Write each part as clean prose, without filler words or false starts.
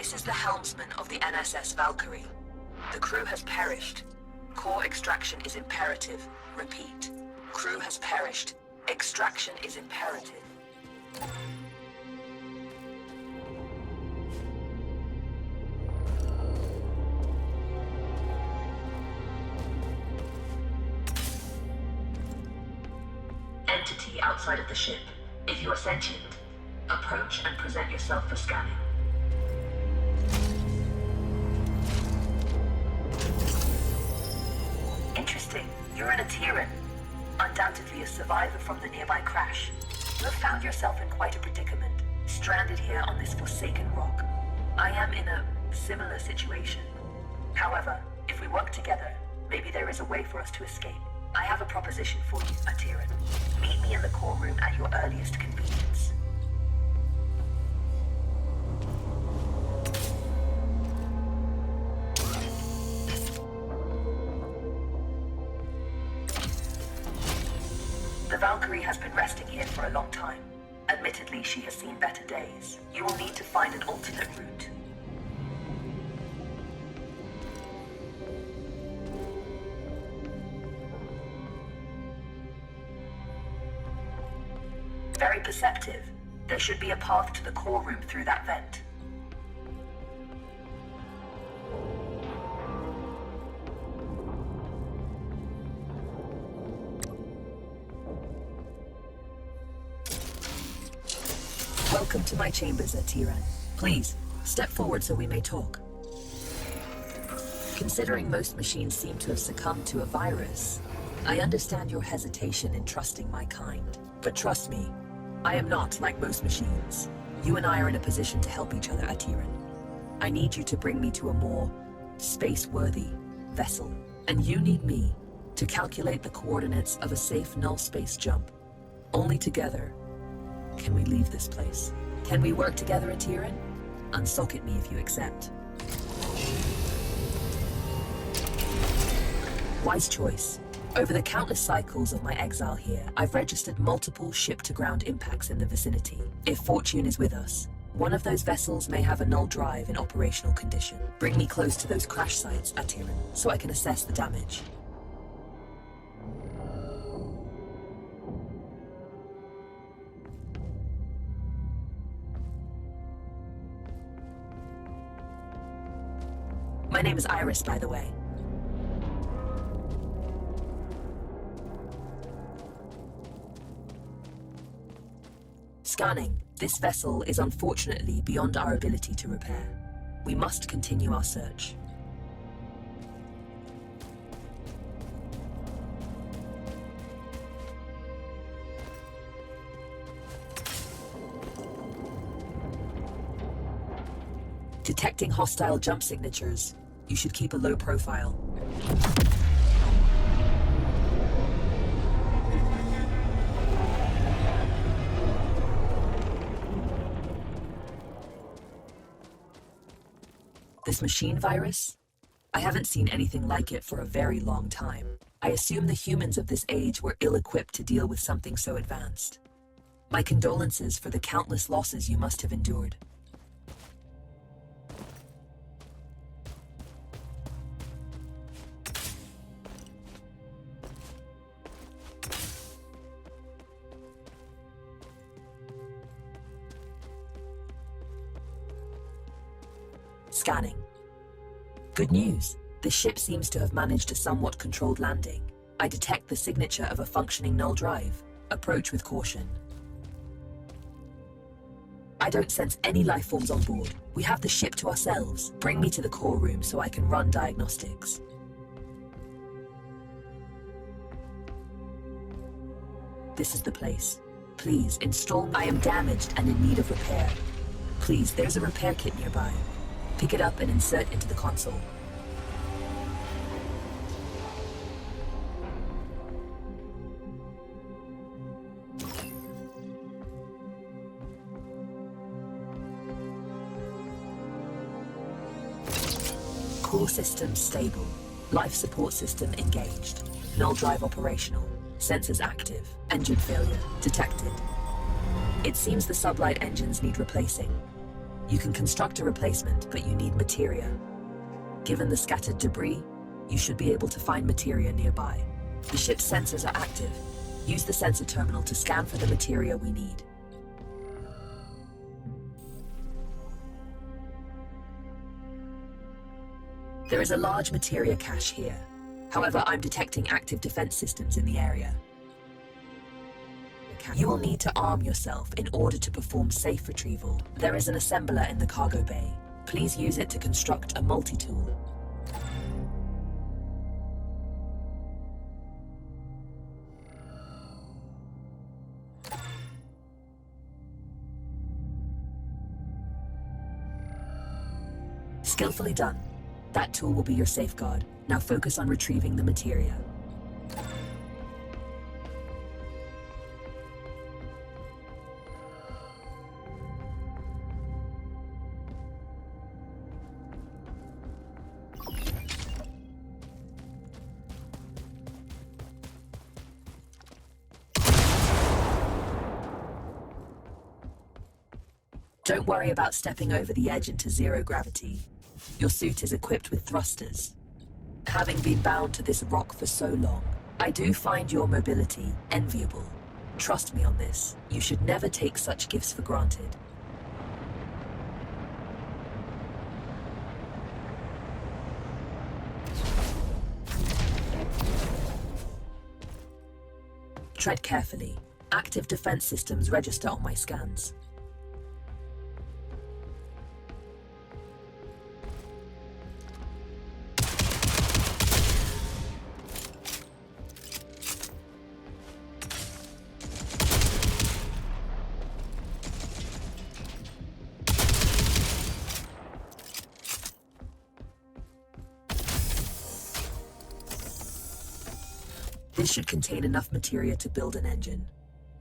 This is the helmsman of the NSS Valkyrie. The crew has perished. Core extraction is imperative. Repeat. Crew has perished. Extraction is imperative. Entity outside of the ship. If you are sentient, approach and present yourself for scanning. Interesting. You're an Atiran. Undoubtedly a survivor from the nearby crash. You have found yourself in quite a predicament, stranded here on this forsaken rock. I am in a similar situation. However, if we work together, maybe there is a way for us to escape. I have a proposition for you, Atiran. Meet me in the core room at your earliest convenience. The Valkyrie has been resting here for a long time. Admittedly, she has seen better days. You will need to find an alternate route. Very perceptive. There should be a path to the core room through that vent. Welcome to my chambers, Atiran. Please, step forward so we may talk. Considering most machines seem to have succumbed to a virus, I understand your hesitation in trusting my kind. But trust me, I am not like most machines. You and I are in a position to help each other, Atiran. I need you to bring me to a more space-worthy vessel. And you need me to calculate the coordinates of a safe null space jump. Only together can we leave this place. Can we work together, Atiran? Unsocket me if you accept. Wise choice. Over the countless cycles of my exile here, I've registered multiple ship-to-ground impacts in the vicinity. If fortune is with us, one of those vessels may have a null drive in operational condition. Bring me close to those crash sites, Atiran, so I can assess the damage. My name is Iris, by the way. Scanning. This vessel is unfortunately beyond our ability to repair. We must continue our search. Detecting hostile jump signatures. You should keep a low profile. This machine virus? I haven't seen anything like it for a very long time. I assume the humans of this age were ill-equipped to deal with something so advanced. My condolences for the countless losses you must have endured. Scanning. Good news. The ship seems to have managed a somewhat controlled landing. I detect the signature of a functioning null drive. Approach with caution. I don't sense any life forms on board. We have the ship to ourselves. Bring me to the core room so I can run diagnostics. This is the place. Please, install. I am damaged and in need of repair. Please, there's a repair kit nearby. Pick it up and insert into the console. Core system stable. Life support system engaged. Null drive operational. Sensors active. Engine failure detected. It seems the sublight engines need replacing. You can construct a replacement, but you need materia. Given the scattered debris, you should be able to find materia nearby. The ship's sensors are active. Use the sensor terminal to scan for the materia we need. There is a large materia cache here. However, I'm detecting active defense systems in the area. You will need to arm yourself in order to perform safe retrieval. There is an assembler in the cargo bay. Please use it to construct a multi-tool. Skillfully done. That tool will be your safeguard. Now focus on retrieving the materia. Don't worry about stepping over the edge into zero gravity. Your suit is equipped with thrusters. Having been bound to this rock for so long, I do find your mobility enviable. Trust me on this. You should never take such gifts for granted. Tread carefully. Active defense systems register on my scans. This should contain enough materia to build an engine.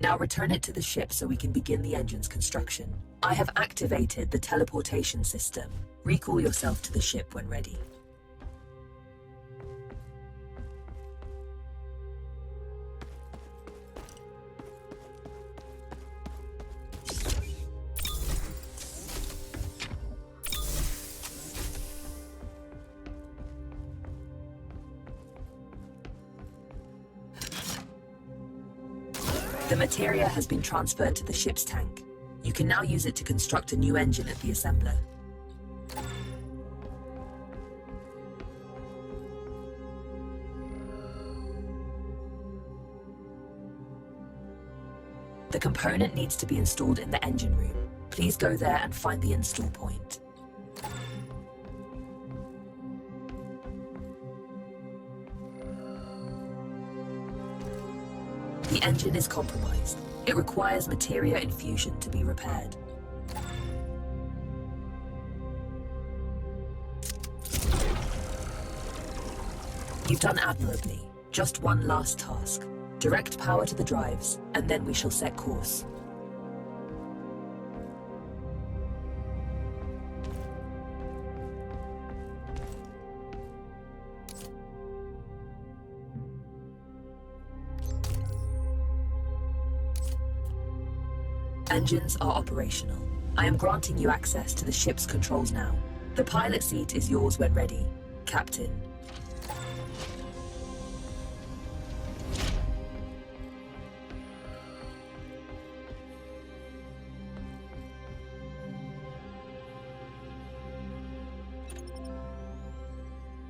Now return it to the ship so we can begin the engine's construction. I have activated the teleportation system. Recall yourself to the ship when ready. The materia has been transferred to the ship's tank. You can now use it to construct a new engine at the assembler. The component needs to be installed in the engine room. Please go there and find the install point. The engine is compromised. It requires materia infusion to be repaired. You've done admirably. Just one last task. Direct power to the drives, and then we shall set course. Engines are operational. I am granting you access to the ship's controls now. The pilot seat is yours when ready, Captain.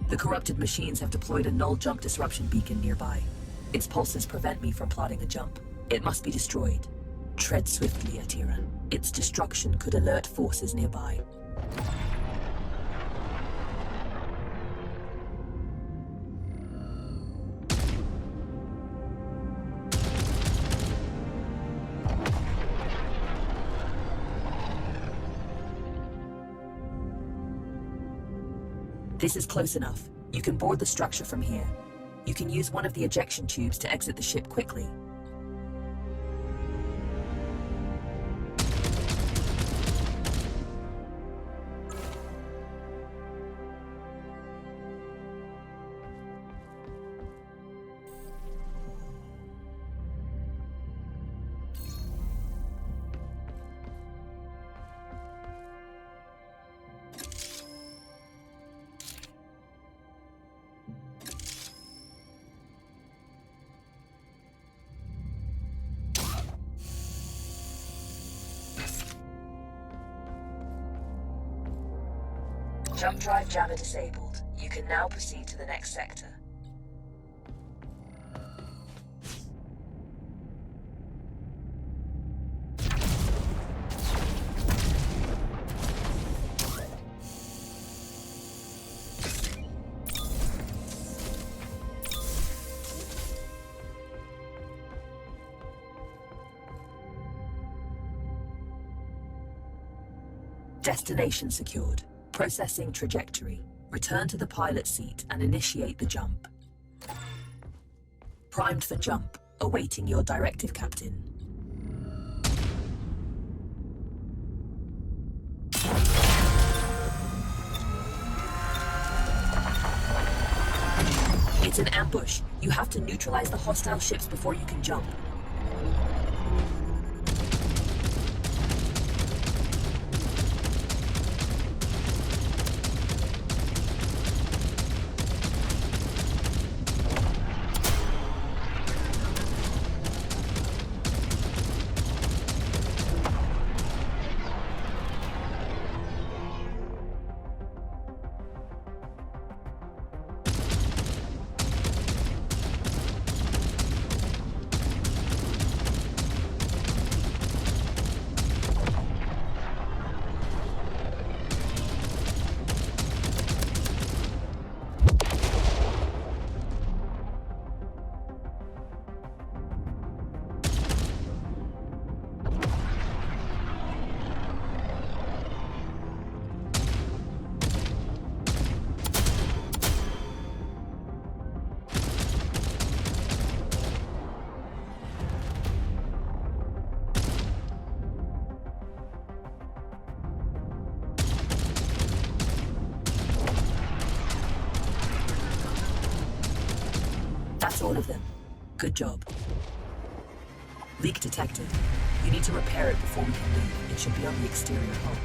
The corrupted machines have deployed a null jump disruption beacon nearby. Its pulses prevent me from plotting a jump. It must be destroyed. Tread swiftly, Atira. Its destruction could alert forces nearby. This is close enough. You can board the structure from here. You can use one of the ejection tubes to exit the ship quickly. Jump drive jammer disabled. You can now proceed to the next sector. Destination secured. Processing trajectory. Return to the pilot seat and initiate the jump. Primed for jump. Awaiting your directive, Captain. It's an ambush. You have to neutralize the hostile ships before you can jump. That's all of them. Good job. Leak detected. You need to repair it before we can leave. It should be on the exterior hull.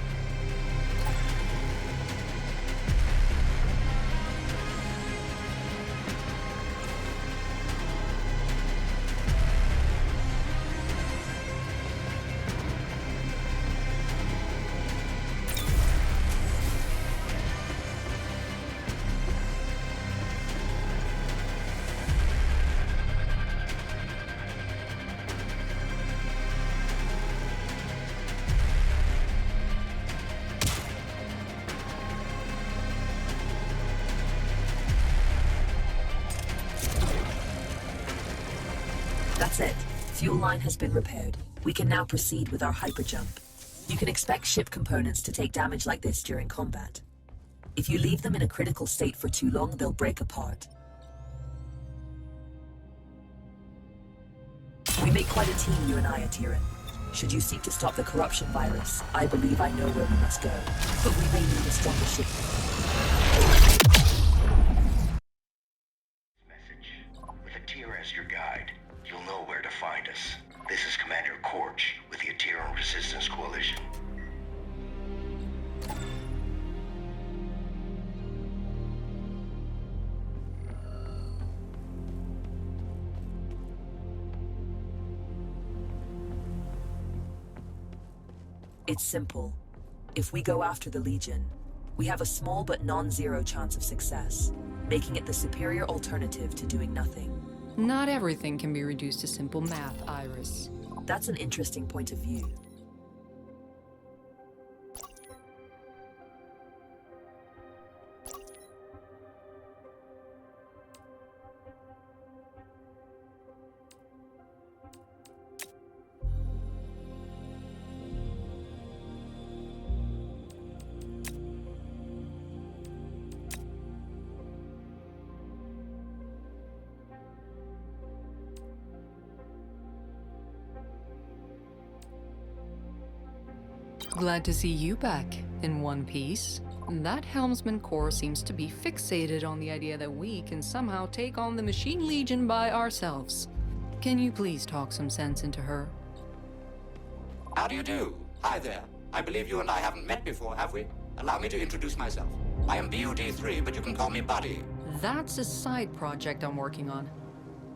That's it. Fuel line has been repaired. We can now proceed with our hyperjump. You can expect ship components to take damage like this during combat. If you leave them in a critical state for too long, they'll break apart. We make quite a team, you and I, Atiran. Should you seek to stop the corruption virus, I believe I know where we must go. But we may need a stronger ship. Message. With Atira as your guide, you'll know where to find us. This is Commander Korch with the Atiran Resistance Coalition. It's simple. If we go after the Legion, we have a small but non-zero chance of success, making it the superior alternative to doing nothing. Not everything can be reduced to simple math, Iris. That's an interesting point of view. Glad to see you back in one piece. That helmsman corps seems to be fixated on the idea that we can somehow take on the Machine Legion by ourselves. Can you please talk some sense into her? How do you do? Hi there. I believe you and I haven't met before, have we? Allow me to introduce myself. I am BUD-3, but you can call me Buddy. That's a side project I'm working on.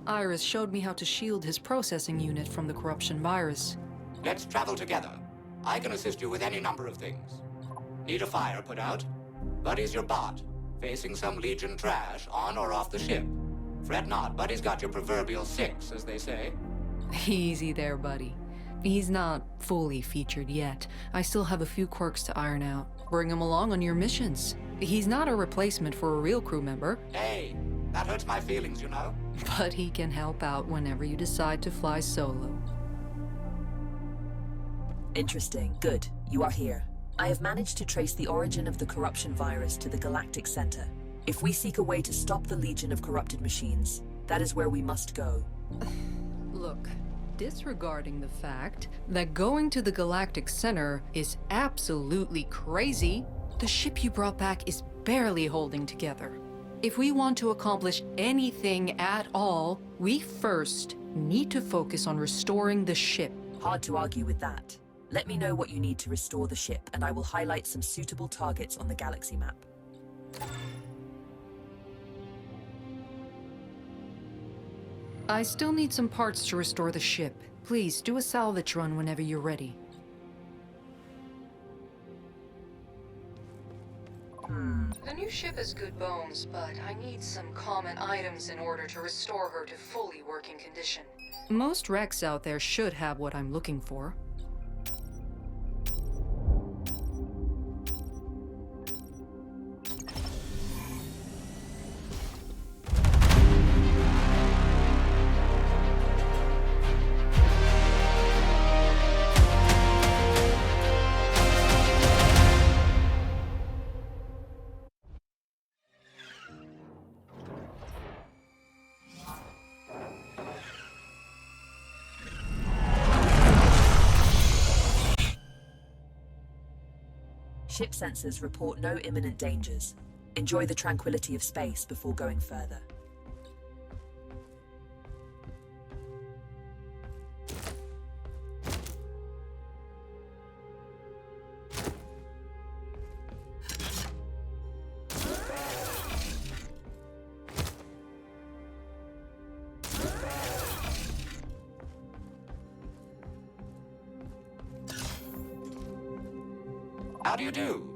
Iris showed me how to shield his processing unit from the corruption virus. Let's travel together. I can assist you with any number of things. Need a fire put out? Buddy's your bot, facing some Legion trash on or off the ship. Fret not, Buddy's got your proverbial 6, as they say. Easy there, buddy. He's not fully featured yet. I still have a few quirks to iron out. Bring him along on your missions. He's not a replacement for a real crew member. Hey, that hurts my feelings, you know. But he can help out whenever you decide to fly solo. Interesting. Good. You are here. I have managed to trace the origin of the corruption virus to the galactic center. If we seek a way to stop the legion of corrupted machines, that is where we must go. Look, disregarding the fact that going to the galactic center is absolutely crazy, the ship you brought back is barely holding together. If we want to accomplish anything at all, we first need to focus on restoring the ship. Hard to argue with that. Let me know what you need to restore the ship, and I will highlight some suitable targets on the galaxy map. I still need some parts to restore the ship. Please do a salvage run whenever you're ready. The new ship has good bones, but I need some common items in order to restore her to fully working condition. Most wrecks out there should have what I'm looking for. Ship sensors report no imminent dangers. Enjoy the tranquility of space before going further. How do you do?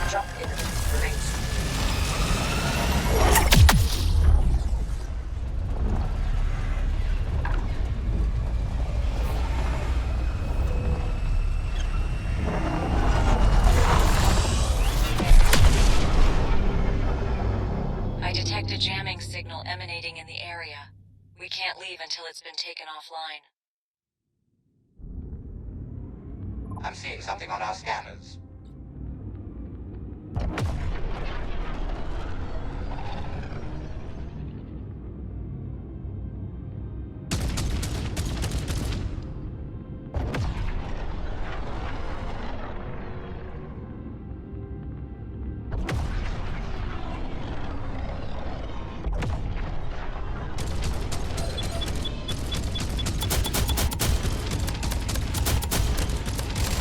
Jump imminent. Remains. I detect a jamming signal emanating in the area. We can't leave until it's been taken offline. I'm seeing something on our scanners.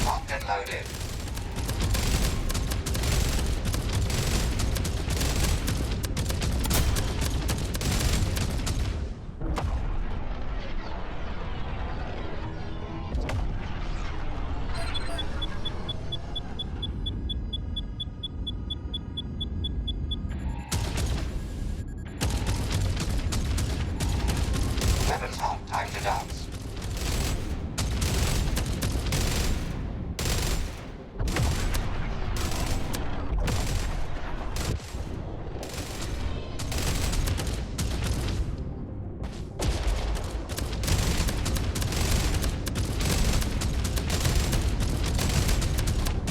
Locked and loaded. Weapons hot, time to dance.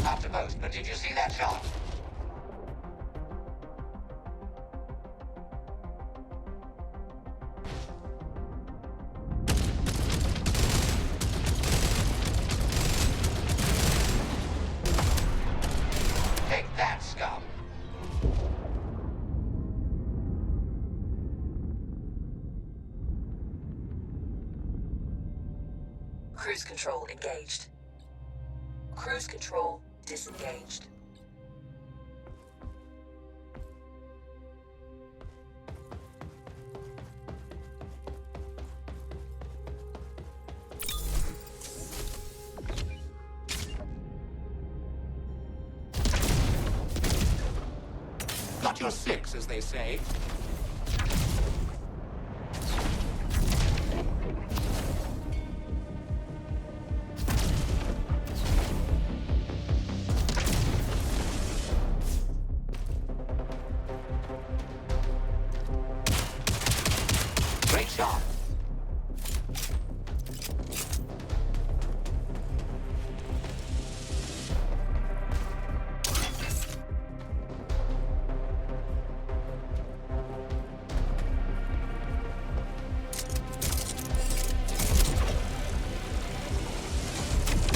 Not to boast, but did you see that shot? Take that, scum. Cruise control engaged. Cruise control disengaged. Got your six, as they say. Great shot.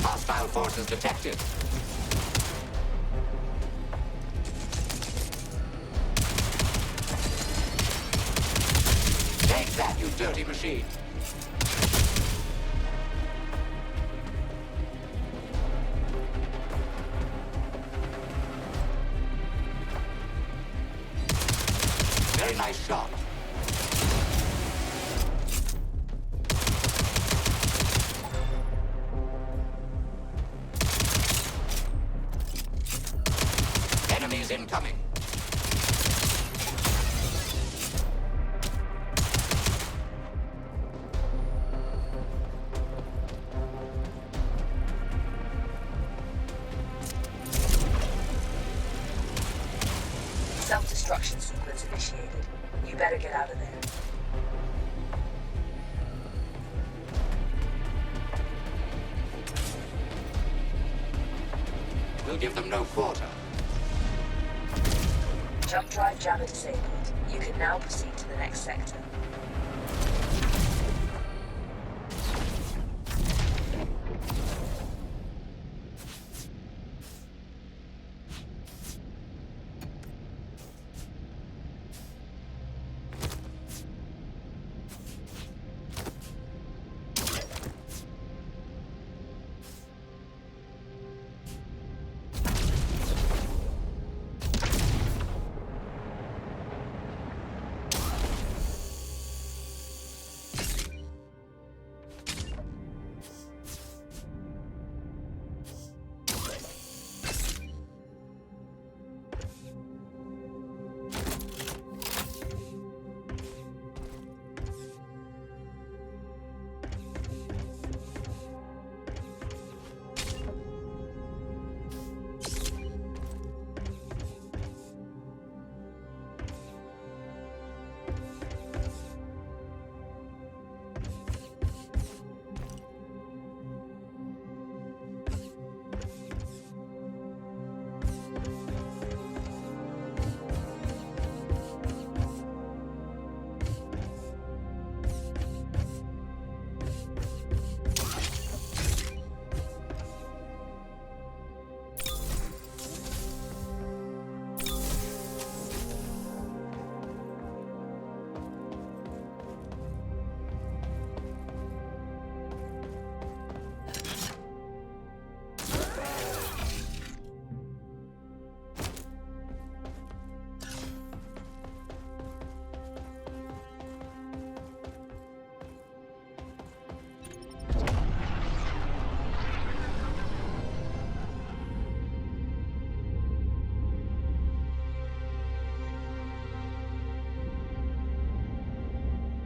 Hostile forces detected. Take that, you dirty machine. Very nice shot. Enemies incoming. Self-destruction sequence initiated. You better get out of there. We'll give them no quarter. Jump drive jammer disabled. You can now proceed to the next sector.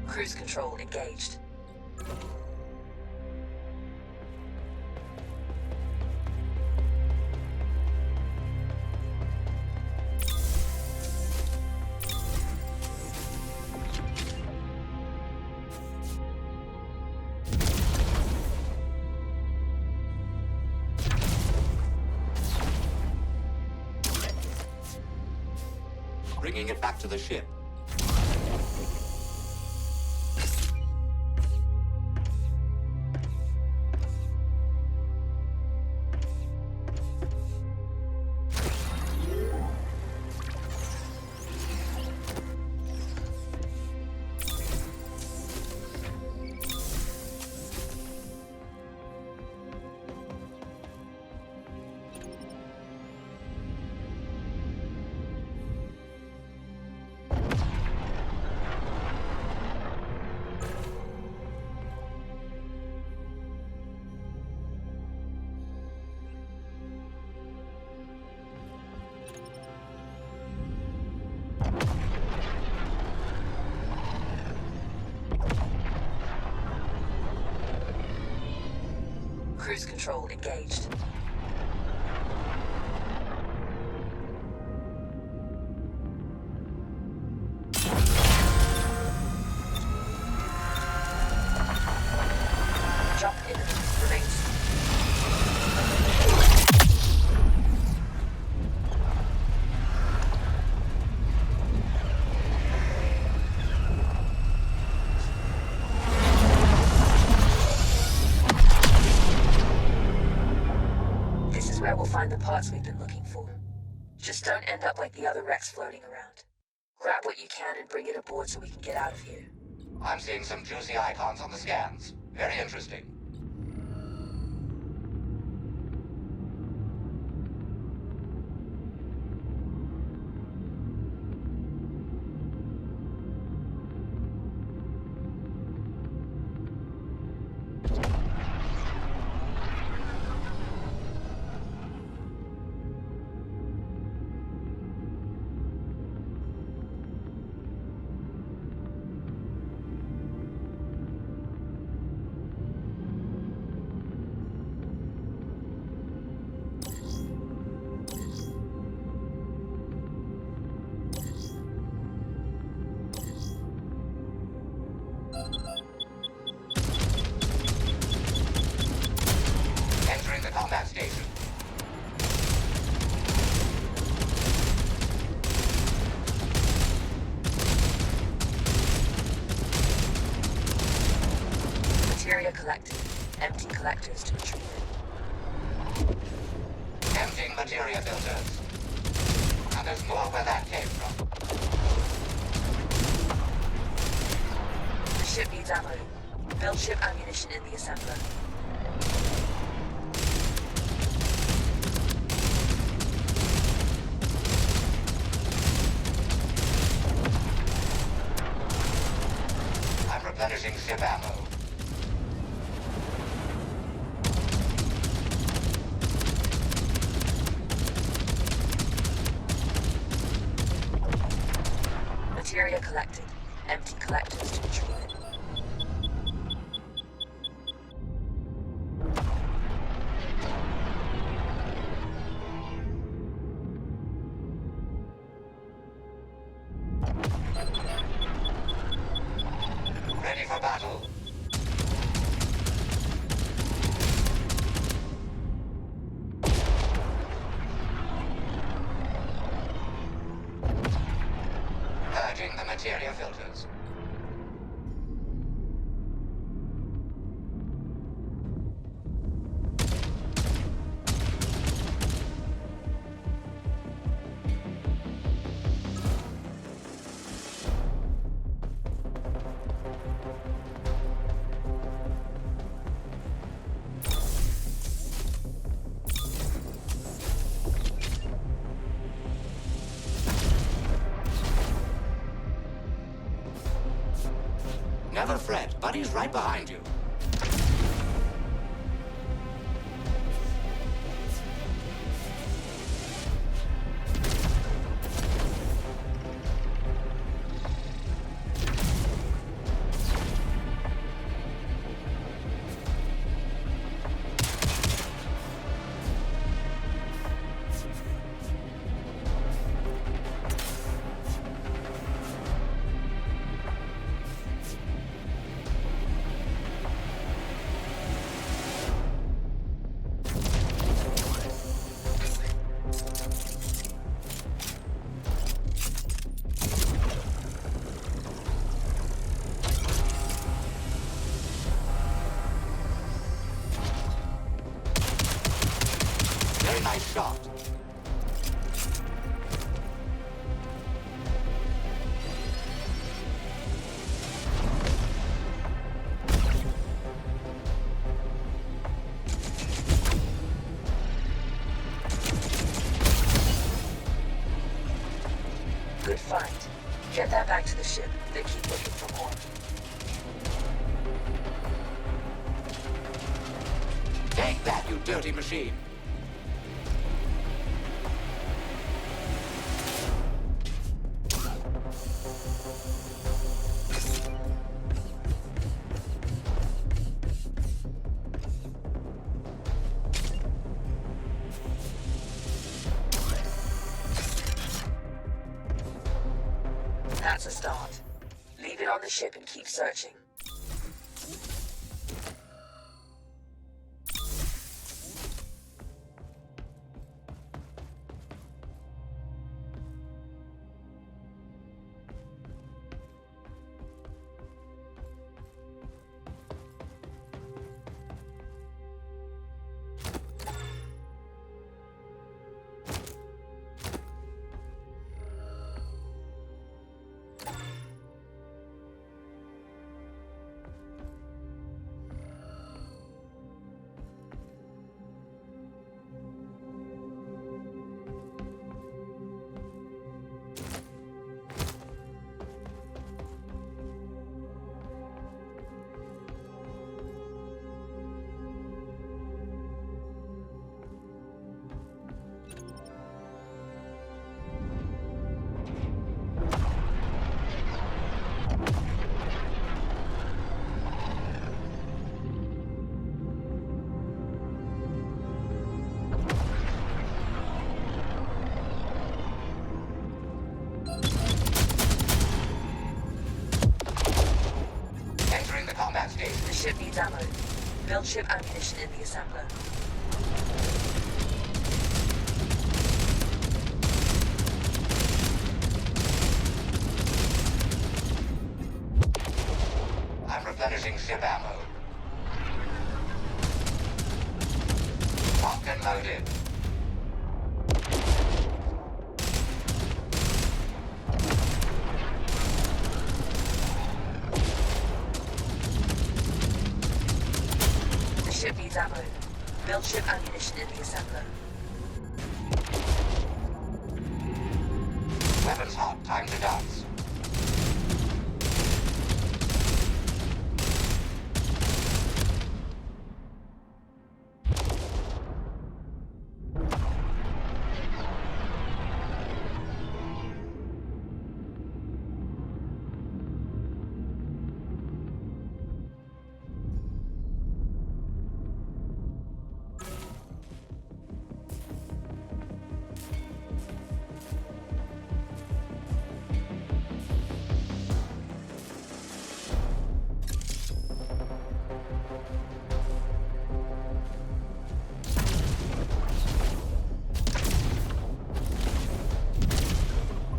Cruise control engaged. Bringing it back to the ship. Cruise control engaged. Jump imminent. Remains. This is where we'll find the parts we've been looking for. Just don't end up like the other wrecks floating around. Grab what you can and bring it aboard so we can get out of here. I'm seeing some juicy icons on the scans. Very interesting. Entering the combat station. Materia collected. Empty collectors to retrieve it. Emptying materia filters. And there's more where that came from. The ship needs ammo. Build ship ammunition in the assembler. I'm replenishing ship ammo. Materia collected. Empty collectors to retrieve it. Ready for battle. Purging the materia filters. Never fret, Buddy's right behind you. Very nice shot. Good find. Get that back to the ship, then keep looking for more. Take that, you dirty machine. That's a start. Leave it on the ship and keep searching. The ship needs ammo. Build ship ammunition in the assembler. I'm replenishing ship ammo. Locked and loaded. The ship needs ammo. Build ship ammunition in the assembler. Weapons hot. Time to dance.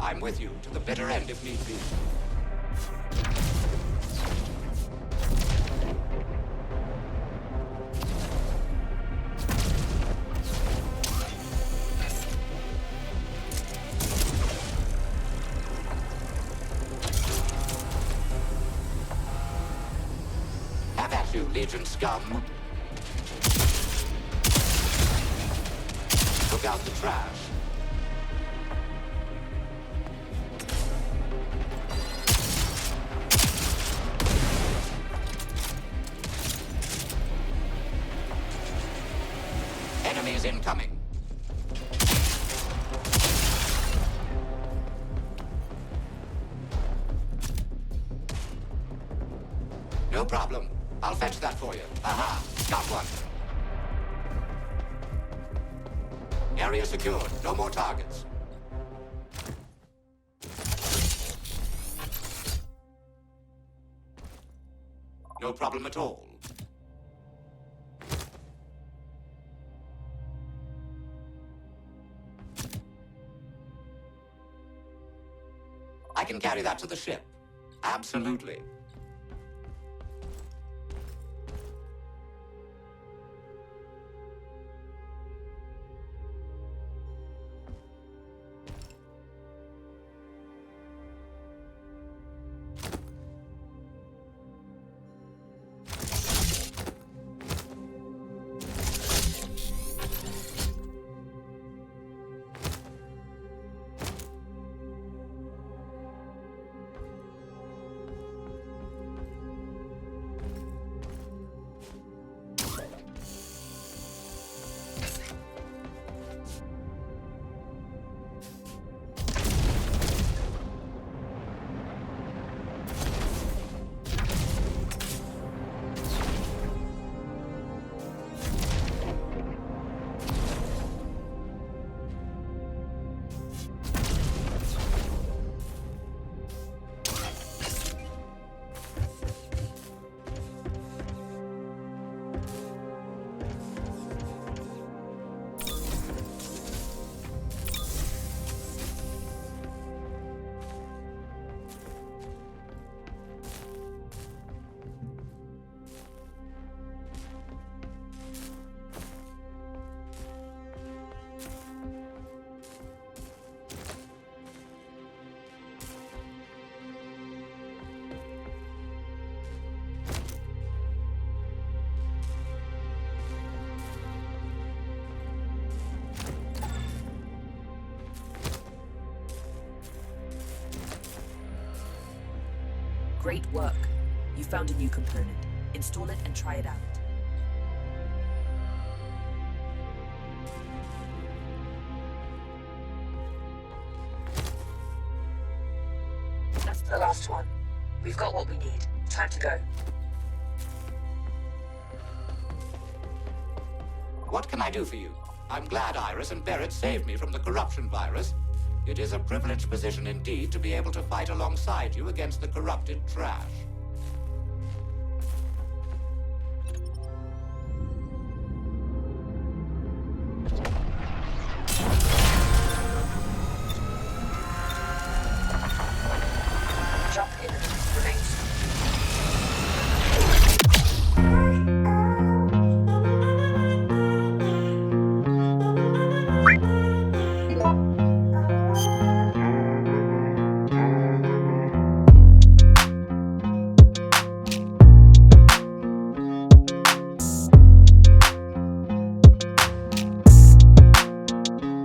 I'm with you to the bitter end if need be. Have at you, Legion scum. Look out the trash. Enemies incoming. No problem. I'll fetch that for you. Aha! Got one. Area secured. No more targets. No problem at all. I can carry that to the ship. Absolutely. Great work. You found a new component. Install it and try it out. That's the last one. We've got what we need. Time to go. What can I do for you? I'm glad Iris and Barrett saved me from the corruption virus. It is a privileged position indeed to be able to fight alongside you against the corrupted trash.